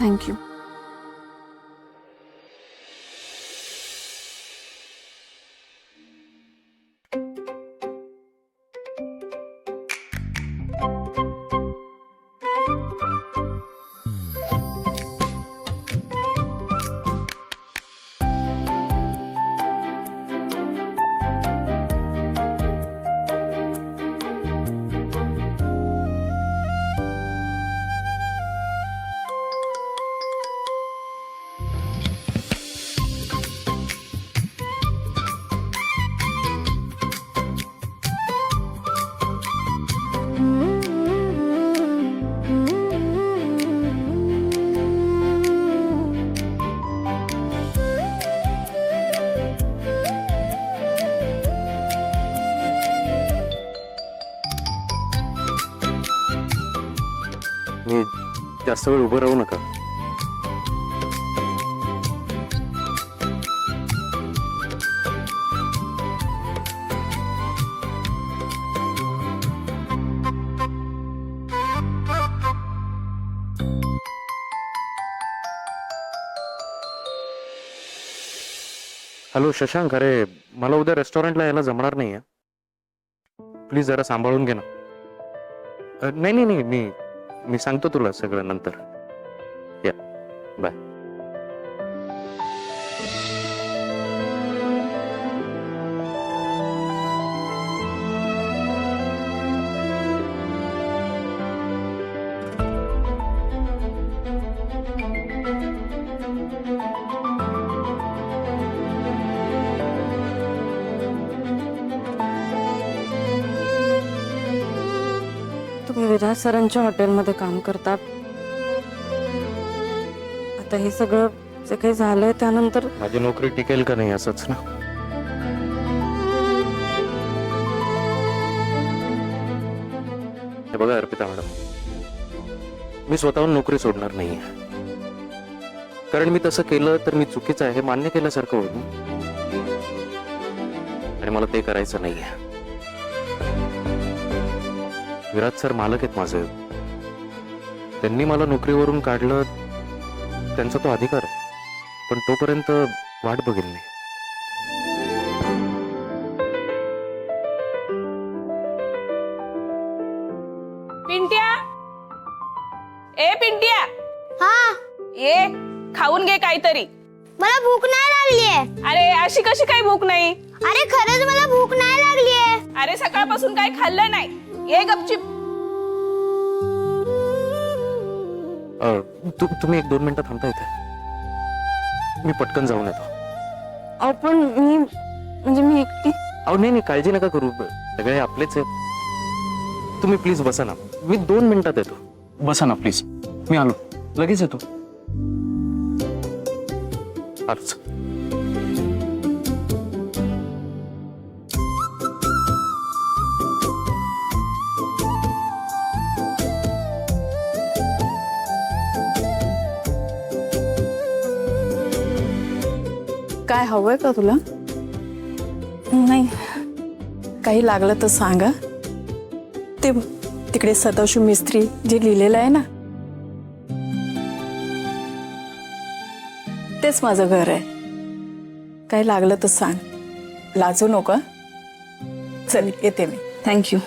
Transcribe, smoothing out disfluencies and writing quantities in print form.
Thank you. मी जास्त वेळ उभं राहू नका. हॅलो शशांक, अरे मला उद्या रेस्टॉरंटला यायला जमणार नाही आहे. प्लीज जरा सांभाळून घे ना. नाही नाही नाही, मी सांगतो तुला सगळं नंतर. या बाय. तुम्ही विराज सरांच्या हॉटेलमध्ये काम करता. आता हे सगळं जे काही झालंय त्यानंतर माझी नोकरी टिकेल का नाही असंच ना. हे बघा अर्पिता मॅडम, मी स्वतःहून नोकरी सोडणार नाहीये. कारण मी तसं केलं तर मी चुकीचं आहे हे मान्य केल्यासारखं होईल आणि मला ते करायचं नाहीये. विराज सर मालक आहेत माझे. त्यांनी मला नोकरीवरून काढलं, त्यांचा तो अधिकार आहे. पण तोपर्यंत वाट बघेल नाही. पिंट्या, ए पिंट्या, हा, ये खाऊन घे काहीतरी. मला भूक नाही लागलीये. अरे अशी कशी काही भूक नाही? अरे खरंच मला भूक नाही लागलीये. अरे सकाळपासून काही खाल्लं नाही. ये गपचिप. तुम्ही 1-2 मिनिटं थांबता इथे, मी पटकन जाऊन येतो. अहो पण मी एकटी. अहो नाही, काळजी नका करू, सगळे आपलेच आहेत. तुम्ही प्लीज बसा ना, मी 2 मिनिटात येतो. बसा ना प्लीज, मी आलो, लगेच येतो. आलोच. काय हवंय का तुला? नाही, काही लागलं तर सांगा. ते तिकडे सदाशिव मिस्त्री जे लिहिलेलं आहे ना, तेच माझं घर आहे. काही लागलं तर सांग, लाजू नको. चल येते मी. थँक्यू.